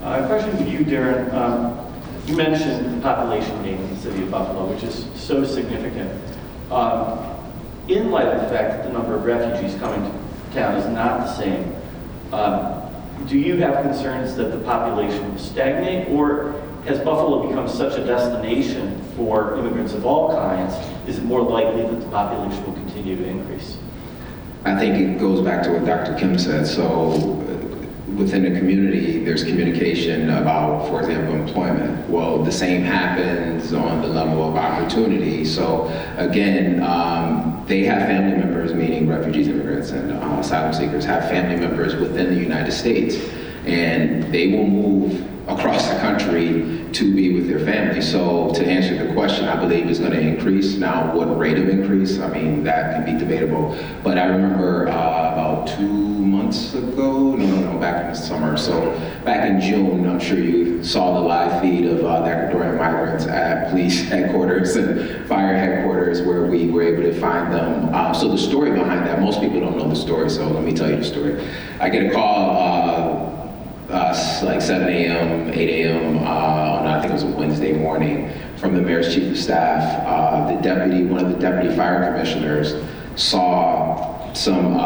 A question for you, Darren. You mentioned the population gain in the city of Buffalo, which is so significant. In light of the fact that the number of refugees coming to town is not the same, do you have concerns that the population will stagnate, or has Buffalo become such a destination for immigrants of all kinds, is it more likely that the population will continue to increase? I think it goes back to what Dr. Kim said. So within the community, there's communication about, for example, employment. Well, the same happens on the level of opportunity. So again, they have family members, meaning refugees, immigrants, and asylum seekers have family members within the United States, and they will move across the country to be with their family. So to answer the question, I believe it's going to increase. Now, what rate of increase? I mean, that can be debatable. But I remember about 2 months ago, back in the summer. So back in June, I'm sure you saw the live feed of the Ecuadorian migrants at police headquarters and fire headquarters, where we were able to find them. So the story behind that, most people don't know the story, so let me tell you the story. I get a call like 7 a.m., 8 a.m., I think it was a Wednesday morning, from the mayor's chief of staff. One of the deputy fire commissioners saw some,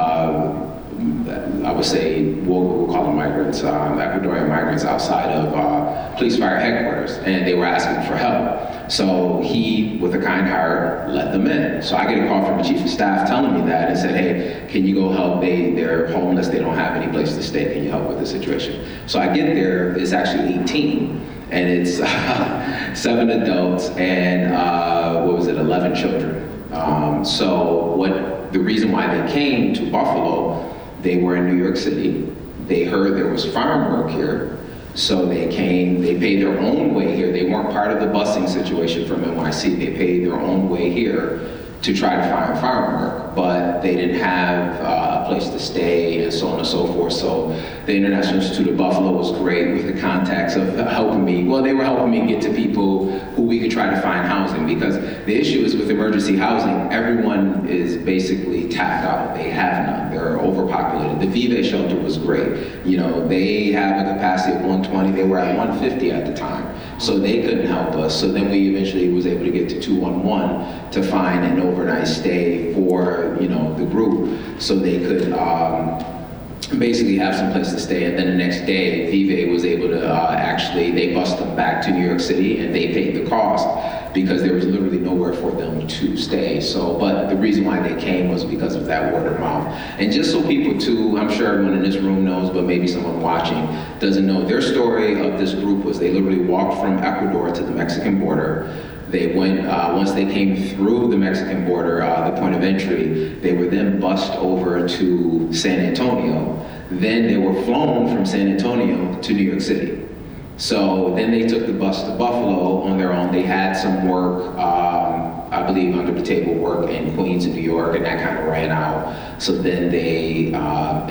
I would say, we'll call them migrants, Ecuadorian migrants outside of police fire headquarters, and they were asking for help. So he, with a kind heart, let them in. So I get a call from the chief of staff telling me that and said, hey, can you go help? They're homeless, they don't have any place to stay, can you help with the situation? So I get there, it's actually 18, and it's 7 adults and 11 children. So the reason why they came to Buffalo, they were in New York City. They heard there was farm work here, so they came. They paid their own way here. They weren't part of the busing situation from NYC. They paid their own way here to try to find farm work, but they didn't have a place to stay and so on and so forth. So the International Institute of Buffalo was great with the contacts of helping me. Well, they were helping me get to people who we could try to find housing, because the issue is with emergency housing, everyone is basically tapped out. They have none. They're overpopulated. The Vive shelter was great. They have a capacity of 120. They were at 150 at the time. So they couldn't help us. So then we eventually was able to get to 211 to find an overnight stay for, the group, so they could basically have some place to stay. And then the next day, Vive was able to they bused them back to New York City, and they paid the cost because there was literally nowhere for them to stay. So, but the reason why they came was because of that word of mouth. And just so people too, I'm sure everyone in this room knows, but maybe someone watching doesn't know, their story of this group was they literally walked from Ecuador to the Mexican border. They went, once they came through the Mexican border, the point of entry, they were then bused over to San Antonio. Then they were flown from San Antonio to New York City. So then they took the bus to Buffalo on their own. They had some work, I believe under the table work in Queens and New York, and that kind of ran out. So then they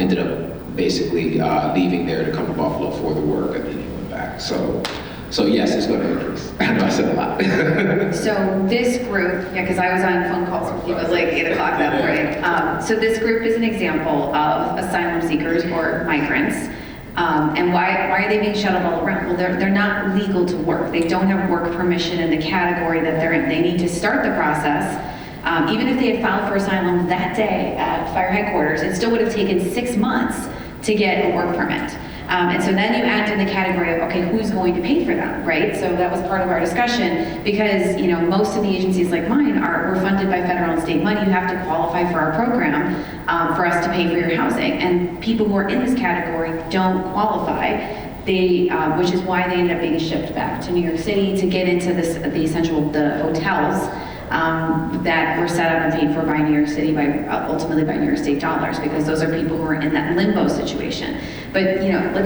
ended up basically leaving there to come to Buffalo for the work, and then they went back. So yes, it's going to increase. I know I said a lot. So this group, because I was on phone calls with you at like 8 o'clock that morning. So this group is an example of asylum seekers or migrants. And why are they being shuttled all around? Well, they're not legal to work. They don't have work permission in the category that they're in. They need to start the process. Even if they had filed for asylum that day at fire headquarters, it still would have taken 6 months to get a work permit. And so then you add in the category of, okay, who's going to pay for them, right? So that was part of our discussion, because most of the agencies like mine we're funded by federal and state money. You have to qualify for our program for us to pay for your housing. And people who are in this category don't qualify. Which is why they ended up being shipped back to New York City to get into the hotels that were set up and paid for by New York City, ultimately by New York State dollars, because those are people who are in that limbo situation. But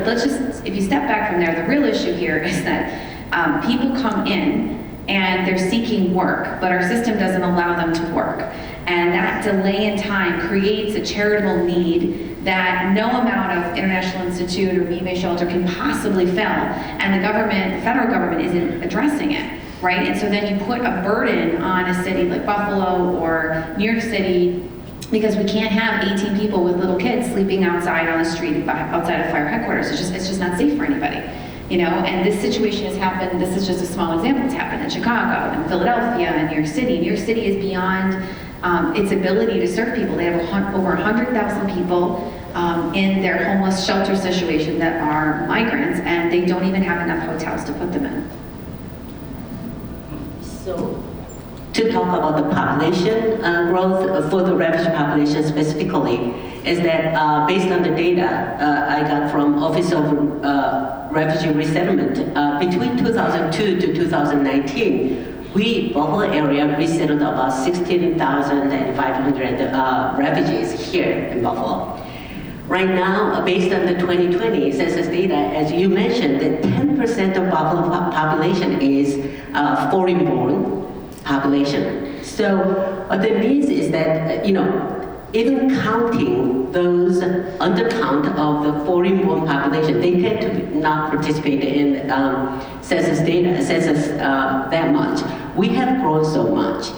let's just, if you step back from there, the real issue here is that people come in and they're seeking work, but our system doesn't allow them to work. And that delay in time creates a charitable need that no amount of International Institute or Vive Shelter can possibly fill. And the federal government isn't addressing it. Right? And so then you put a burden on a city like Buffalo or New York City, because we can't have 18 people with little kids sleeping outside on the street outside of fire headquarters. It's just not safe for anybody. you know, and this situation has happened, this is just a small example, it's happened in Chicago, and Philadelphia, and New York City. New York City is beyond its ability to serve people. They have over 100,000 people in their homeless shelter situation that are migrants, and they don't even have enough hotels to put them in. So, to talk about the population growth for the refugee population specifically, is that based on the data I got from Office of Refugee Resettlement, between 2002 to 2019, we, Buffalo area, resettled about 16,500 refugees here in Buffalo. Right now, based on the 2020 census data, as you mentioned, that 10% of Buffalo population is foreign-born population. So what that means is that, you know, even counting those undercount of the foreign-born population, they tend to not participate in census data, that much. We have grown so much.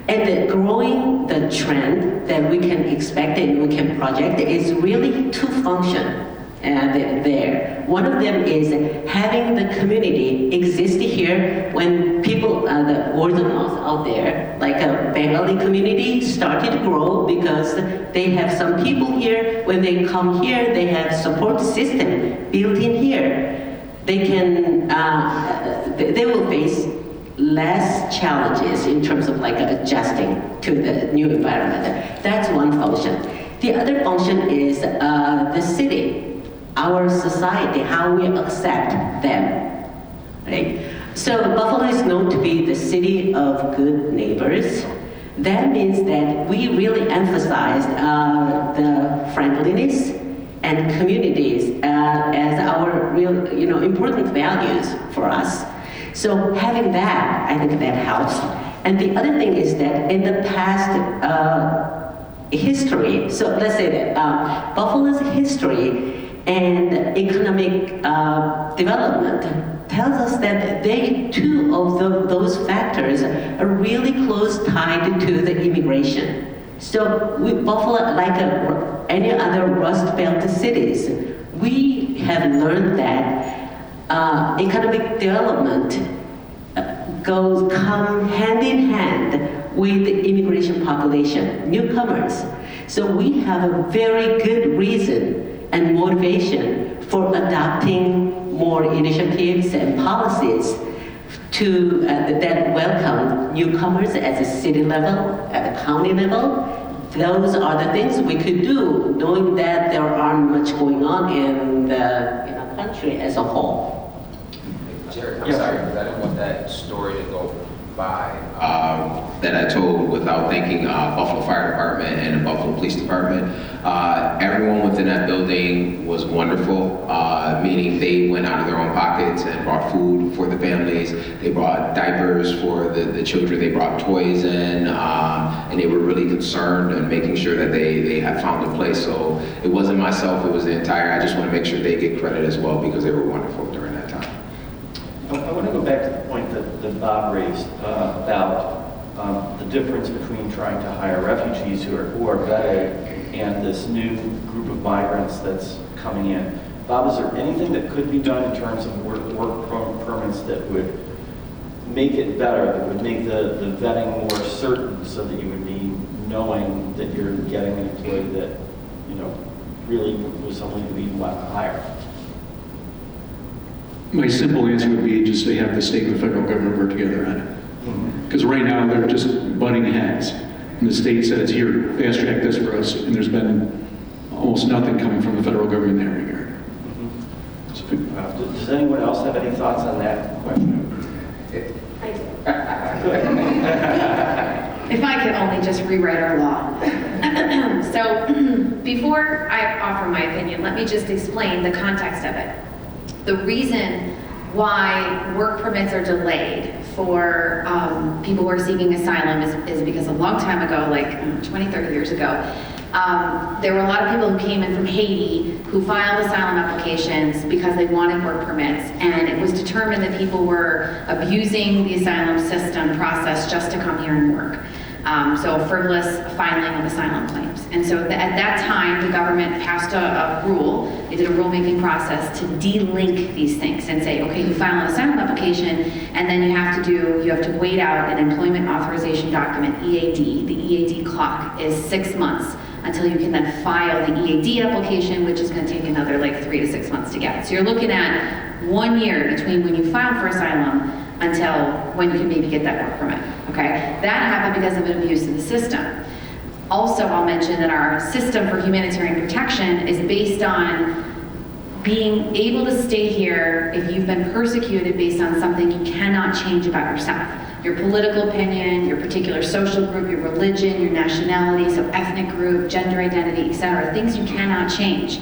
And growing the trend that we can expect and we can project is really two functions there. One of them is having the community exist here when people, the word of mouth out there, like a Bengali community started to grow because they have some people here. When they come here, they have support system built in here. They can, they will face less challenges in terms of like adjusting to the new environment. That's one function. The other function is the city, our society, how we accept them, right? So Buffalo is known to be the city of good neighbors. That means that we really emphasize the friendliness and communities as our real, you know, important values for us. So having that, I think that helps. And the other thing is that in the past history, so let's say that Buffalo's history and economic development tells us that they, two of those factors are really close tied to the immigration. So Buffalo, like any other Rust Belt cities, we have learned that economic development come hand in hand with the immigration population, newcomers. So we have a very good reason and motivation for adopting more initiatives and policies to that welcome newcomers at the city level, at the county level. Those are the things we could do, knowing that there aren't much going on in the country as a whole. Jerry, I'm sorry, because I didn't want that story to go by that I told without thanking Buffalo Fire Department and the Buffalo Police Department. Everyone within that building was wonderful, meaning they went out of their own pockets and brought food for the families. They brought diapers for the children. They brought toys in, and they were really concerned and making sure that they had found a place. So it wasn't myself, it was the entire, I just want to make sure they get credit as well because they were wonderful during that time. I want to go back to the point that Bob raised about the difference between trying to hire refugees who are vetted and this new group of migrants that's coming in. Bob, is there anything that could be done in terms of work permits that would make it better, that would make the vetting more certain so that you would be knowing that you're getting an employee that, you know, really was someone who you want to hire? My simple answer would be just to have the state and the federal government work together on it. Because right now they're just butting heads. And the state says, here, fast track this for us, and there's been almost nothing coming from the federal government in that regard. Does anyone else have any thoughts on that question? I do. If I could only just rewrite our law. So before I offer my opinion, let me just explain the context of it. The reason why work permits are delayed for people who are seeking asylum is because a long time ago, like 20, 30 years ago, there were a lot of people who came in from Haiti who filed asylum applications because they wanted work permits, and it was determined that people were abusing the asylum system process just to come here and work. So frivolous filing of asylum claims. And so at that time, the government passed a rule, they did a rulemaking process to delink these things and say, okay, you file an asylum application, and then you have to wait out an employment authorization document, EAD. The EAD clock is 6 months until you can then file the EAD application, which is going to take another like 3 to 6 months to get. So you're looking at 1 year between when you file for asylum until when you can maybe get that work permit, okay? That happened because of an abuse of the system. Also, I'll mention that our system for humanitarian protection is based on being able to stay here if you've been persecuted based on something you cannot change about yourself. Your political opinion, your particular social group, your religion, your nationality, so ethnic group, gender identity, etc., things you cannot change.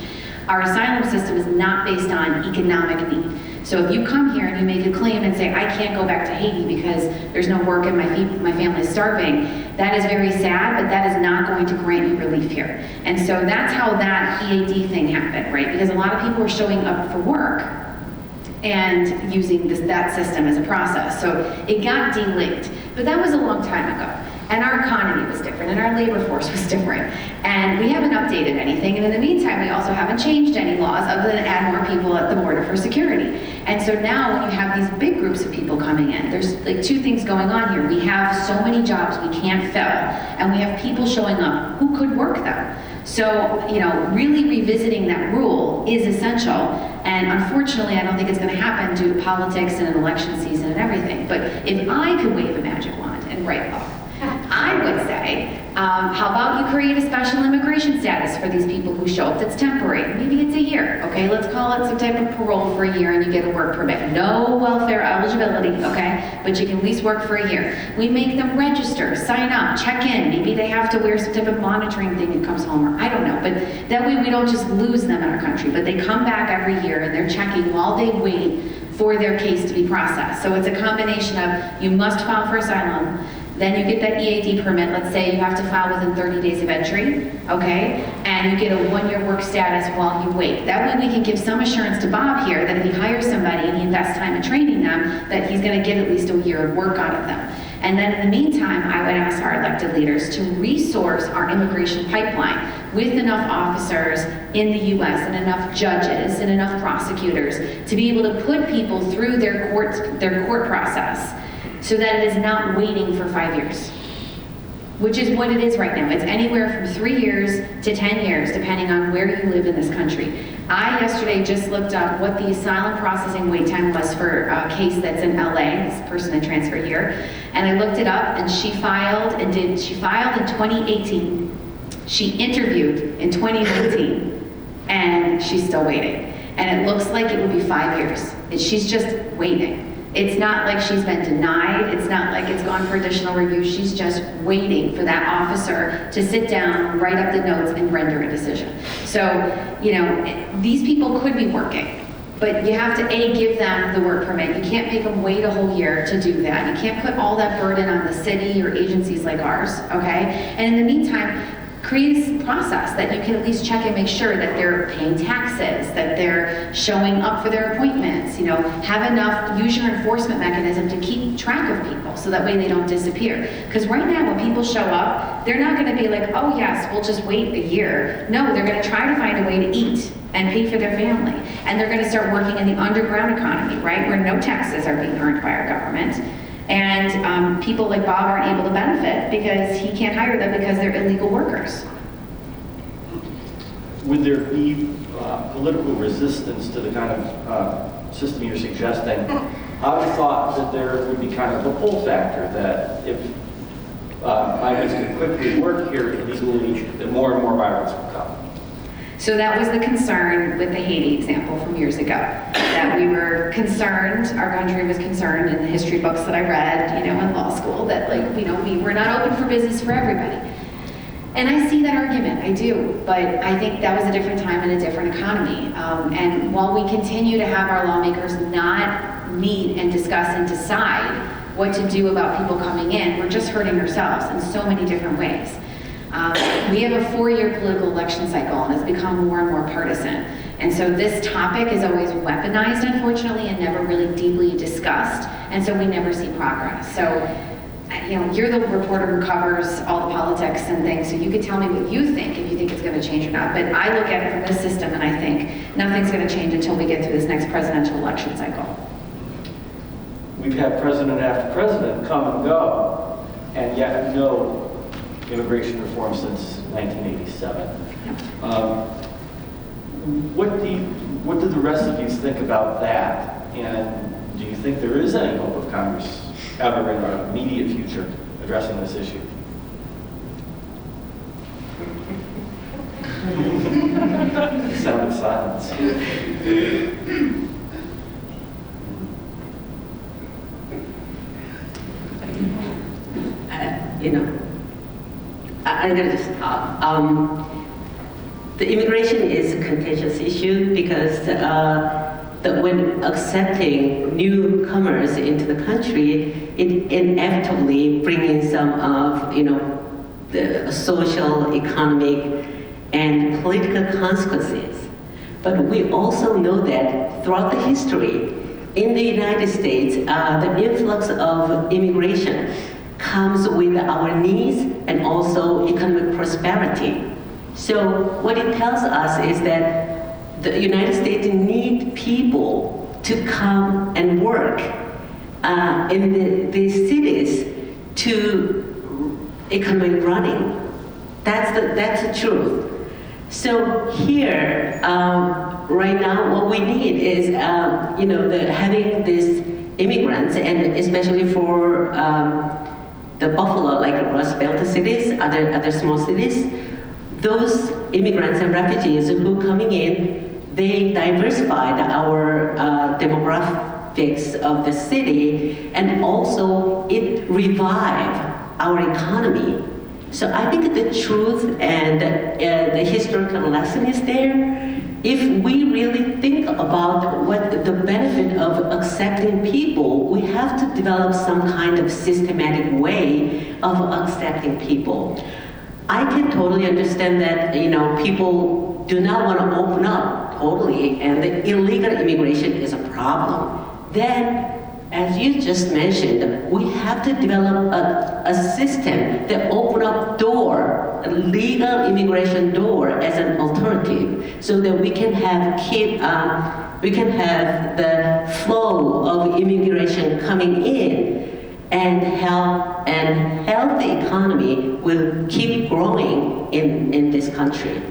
Our asylum system is not based on economic need. So if you come here and you make a claim and say, I can't go back to Haiti because there's no work and my family is starving, that is very sad, but that is not going to grant you relief here. And so that's how that EAD thing happened, right? Because a lot of people were showing up for work and using that system as a process. So it got delinked, but that was a long time ago. And our economy was different, and our labor force was different. And we haven't updated anything, and in the meantime, we also haven't changed any laws other than add more people at the border for security. And so now when you have these big groups of people coming in, there's like two things going on here. We have so many jobs we can't fill, and we have people showing up who could work them. So, really revisiting that rule is essential, and unfortunately, I don't think it's going to happen due to politics and an election season and everything. But if I could wave a magic wand and write law, I would say, how about you create a special immigration status for these people who show up that's temporary? Maybe it's a year, okay? Let's call it some type of parole for a year and you get a work permit. No welfare eligibility, okay? But you can at least work for a year. We make them register, sign up, check in. Maybe they have to wear some type of monitoring thing that comes home, or I don't know. But that way we don't just lose them in our country, but they come back every year and they're checking while they wait for their case to be processed. So it's a combination of you must file for asylum, then you get that EAD permit. Let's say you have to file within 30 days of entry, okay? And you get a 1-year work status while you wait. That way we can give some assurance to Bob here that if he hires somebody and he invests time in training them, that he's gonna get at least a year of work out of them. And then in the meantime, I would ask our elected leaders to resource our immigration pipeline with enough officers in the US and enough judges and enough prosecutors to be able to put people through their court process, so that it is not waiting for 5 years, which is what it is right now. It's anywhere from 3 years to 10 years, depending on where you live in this country. I yesterday just looked up what the asylum processing wait time was for a case that's in LA, this person that transferred here, and I looked it up, and she filed in 2018. She interviewed in 2019, and she's still waiting. And it looks like it would be 5 years. She's just waiting. It's not like she's been denied. It's not like it's gone for additional review. She's just waiting for that officer to sit down, write up the notes, and render a decision. So, these people could be working, but you have to, A, give them the work permit. You can't make them wait a whole year to do that. You can't put all that burden on the city or agencies like ours, okay? And in the meantime, create a process that you can at least check and make sure that they're paying taxes, that they're showing up for their appointments, have enough, use your enforcement mechanism to keep track of people so that way they don't disappear. Because right now when people show up, they're not going to be like, oh yes, we'll just wait a year. No, they're going to try to find a way to eat and pay for their family. And they're going to start working in the underground economy, right, where no taxes are being earned by our government. And people like Bob aren't able to benefit because he can't hire them because they're illegal workers. Would there be political resistance to the kind of system you're suggesting? I would have thought that there would be kind of a pull factor, that if migrants could quickly work here illegally, that more and more migrants would come. So that was the concern with the Haiti example from years ago, that we were concerned, our country was concerned in the history books that I read, in law school, that we were not open for business for everybody. And I see that argument, I do, but I think that was a different time and a different economy. And while we continue to have our lawmakers not meet and discuss and decide what to do about people coming in, we're just hurting ourselves in so many different ways. We have a 4-year political election cycle, and it's become more and more partisan. And so this topic is always weaponized, unfortunately, and never really deeply discussed, and so we never see progress. So you're the reporter who covers all the politics and things, so you could tell me what you think, if you think it's going to change or not. But I look at it from this system and I think nothing's going to change until we get through this next presidential election cycle. We've had president after president come and go, and yet no immigration reform since 1987. What do the rest of you think about that? And do you think there is any hope of Congress ever in our immediate future addressing this issue? Sound of silence. I'm going to just talk. The immigration is a contentious issue because when accepting newcomers into the country, it inevitably brings in some of, the social, economic, and political consequences. But we also know that throughout the history, in the United States, the influx of immigration comes with our needs and also economic prosperity. So what it tells us is that the United States need people to come and work in the cities to economic running. That's the truth. So here, right now, what we need is, having these immigrants, and especially for the Buffalo, like Rust Belt cities, other small cities, those immigrants and refugees who coming in, they diversified our demographics of the city, and also it revived our economy. So I think the truth and the historical lesson is there. If we really think about what the benefit of accepting people, we have to develop some kind of systematic way of accepting people. I can totally understand that, people do not want to open up totally, and the illegal immigration is a problem. Then, as you just mentioned, we have to develop a system that open up a legal immigration door as an alternative, so that we can have the flow of immigration coming in, and healthy economy will keep growing in this country.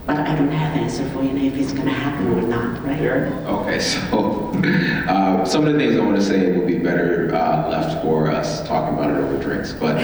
But I don't have an answer for you if it's going to happen or not, right? Okay, so some of the things I want to say will be better left for us talking about it over drinks. But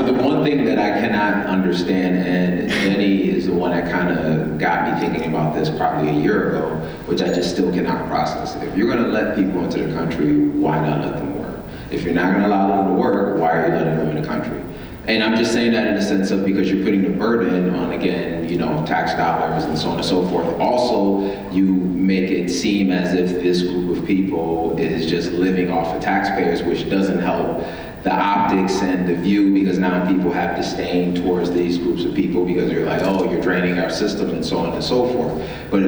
the one thing that I cannot understand, and Jenny is the one that kind of got me thinking about this probably a year ago, which I just still cannot process. If you're going to let people into the country, why not let them work? If you're not going to allow them to work, why are you letting them in the country? And I'm just saying that in the sense of because you're putting the burden on, again, tax dollars and so on and so forth. Also, you make it seem as if this group of people is just living off of taxpayers, which doesn't help the optics and the view, because now people have disdain towards these groups of people because they're like, oh, you're draining our system and so on and so forth. But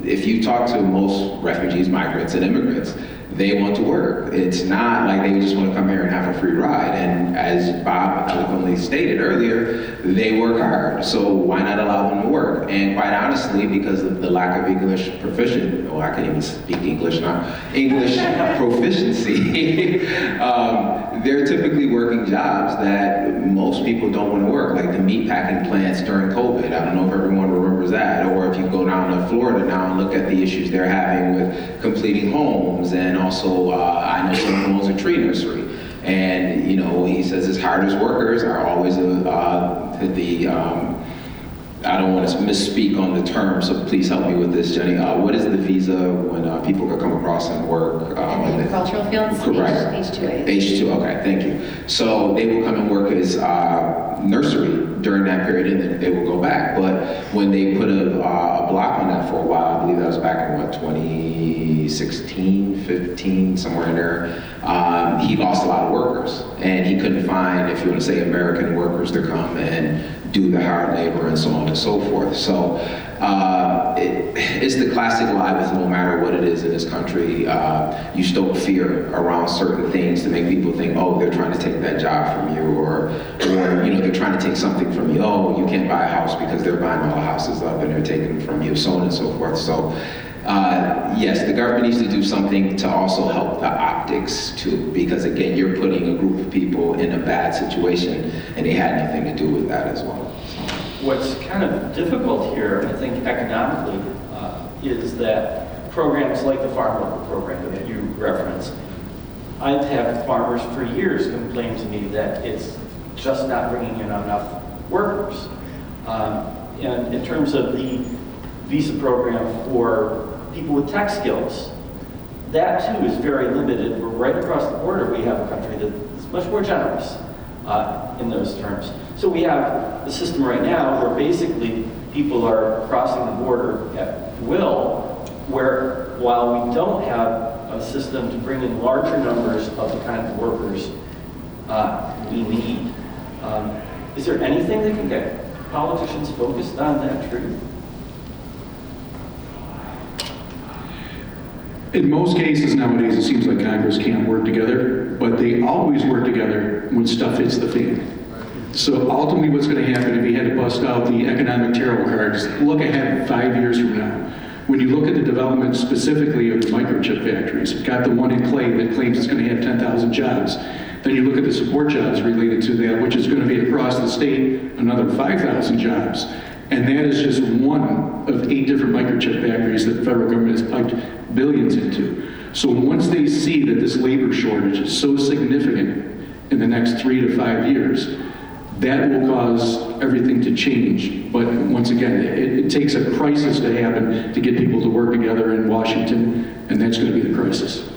if you talk to most refugees, migrants, and immigrants, they want to work. It's not like they just want to come here and have a free ride. And as Bob eloquently stated earlier, they work hard. So why not allow them to work? And quite honestly, because of the lack of English proficiency, I can't even speak English now, English proficiency, they're typically working jobs that most people don't want to work, like the meat packing plants during COVID. I don't know if everyone remembers that. Or if you go down to Florida now and look at the issues they're having with completing homes, and also I know someone who owns a tree nursery. And he says his hardest workers are always I don't want to misspeak on the term, so please help me with this, Jenny. What is the visa when people can come across and work? Agricultural fields? Correct. H2A. H2, okay, thank you. So they will come and work as nursery during that period, and then they will go back. But when they put a block on that for a while, I believe that was back in 2016, 15, somewhere in there, he lost a lot of workers. And he couldn't find, if you want to say, American workers to come and do the hard labor and so on and so forth. So it's the classic lie with no matter what it is in this country. You stoke fear around certain things to make people think, oh, they're trying to take that job from you, or they're trying to take something from you. Oh, you can't buy a house because they're buying all the houses up and they're taking them from you, so on and so forth. So yes, the government needs to do something to also help the optics too, because again, you're putting a group of people in a bad situation and they had nothing to do with that as well. What's kind of difficult here, I think, economically, is that programs like the farm worker program that you referenced, I've had farmers for years complain to me that it's just not bringing in enough workers. And in terms of the visa program for people with tech skills, that too is very limited. We're right across the border. We have a country that's much more generous in those terms. So we have a system right now where basically people are crossing the border at will, where while we don't have a system to bring in larger numbers of the kind of workers we need, is there anything that can get politicians focused on that truth? In most cases nowadays, it seems like Congress can't work together, but they always work together when stuff hits the fan. So ultimately what's going to happen if you had to bust out the economic tarot cards, look ahead 5 years from now. When you look at the development specifically of the microchip factories, you've got the one in Clay that claims it's going to have 10,000 jobs. Then you look at the support jobs related to that, which is going to be across the state, another 5,000 jobs. And that is just one of 8 different microchip factories that the federal government has piped billions into. So once they see that this labor shortage is so significant in the next 3 to 5 years, that will cause everything to change. But once again, it takes a crisis to happen to get people to work together in Washington, and that's going to be the crisis.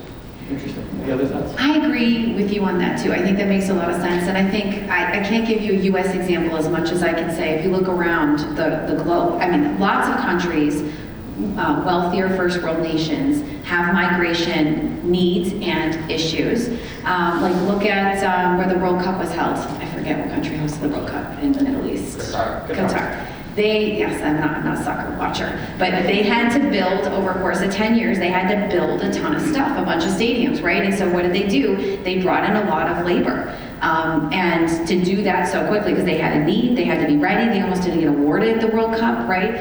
Interesting. Any other thoughts? I agree with you on that too. I think that makes a lot of sense. And I think I can't give you a US example as much as I can say if you look around the globe. I mean, lots of countries, wealthier first world nations, have migration needs and issues. Like look at where the World Cup was held. I forget what country hosted the World Cup in the Middle East. Qatar. Yes, I'm not a soccer watcher, but they had to build, over a course of 10 years, they had to build a ton of stuff, a bunch of stadiums, right? And so what did they do? They brought in a lot of labor. And to do that so quickly, because they had a need, they had to be ready, they almost didn't get awarded the World Cup, right?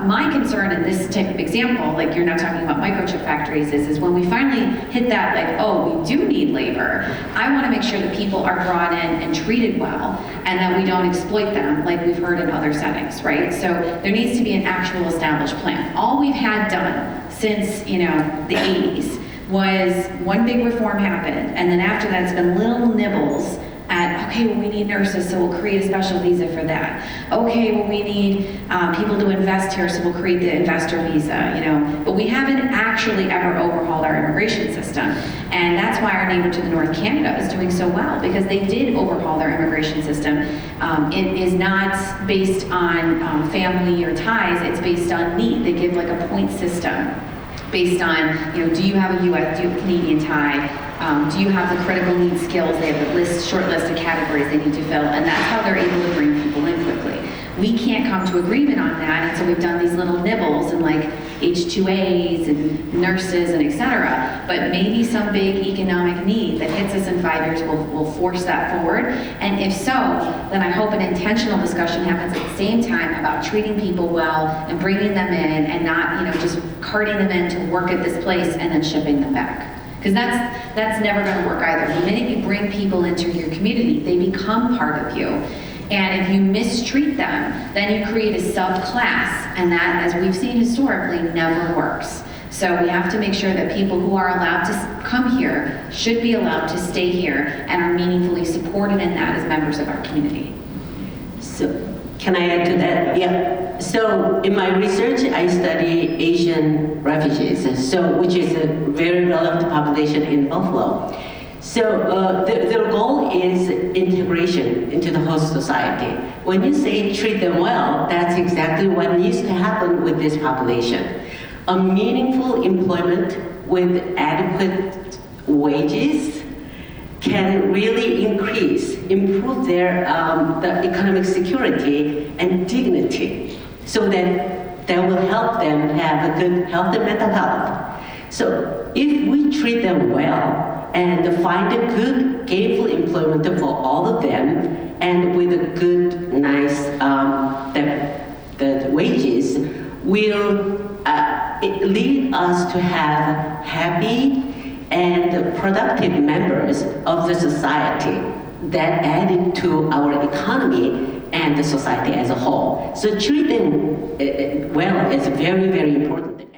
My concern in this type of example, like you're not talking about microchip factories, is when we finally hit that, like, oh, we do need labor, I want to make sure that people are brought in and treated well, and that we don't exploit them like we've heard in other settings, right? So there needs to be an actual established plan. All we've had done since, the 80s was one big reform happened, and then after that it's been little nibbles at, okay, well we need nurses, so we'll create a special visa for that. Okay, well we need people to invest here, so we'll create the investor visa, But we haven't actually ever overhauled our immigration system. And that's why our neighbor to the north, Canada, is doing so well, because they did overhaul their immigration system. It is not based on family or ties, it's based on need. They give like a point system based on, do you have a US, do you have a Canadian tie? Do you have the critical needs skills? They have a short list of categories they need to fill, and that's how they're able to bring people in quickly. We can't come to agreement on that, and so we've done these little nibbles and like H-2As and nurses and et cetera, but maybe some big economic need that hits us in 5 years will force that forward. And if so, then I hope an intentional discussion happens at the same time about treating people well and bringing them in and not, just carting them in to work at this place and then shipping them back. Because that's never going to work either. The minute you bring people into your community, they become part of you. And if you mistreat them, then you create a subclass, and that, as we've seen historically, never works. So we have to make sure that people who are allowed to come here should be allowed to stay here and are meaningfully supported in that as members of our community. So, can I add to that? Yeah. So in my research, I study Asian refugees, which is a very relevant population in Buffalo. So their goal is integration into the host society. When you say treat them well, that's exactly what needs to happen with this population. A meaningful employment with adequate wages can really improve their the economic security and dignity, so that will help them have a good health and mental health. So if we treat them well and find a good gainful employment for all of them, and with a good, nice the wages, will lead us to have happy and productive members of the society that added to our economy and the society as a whole. So treat them well is very, very important.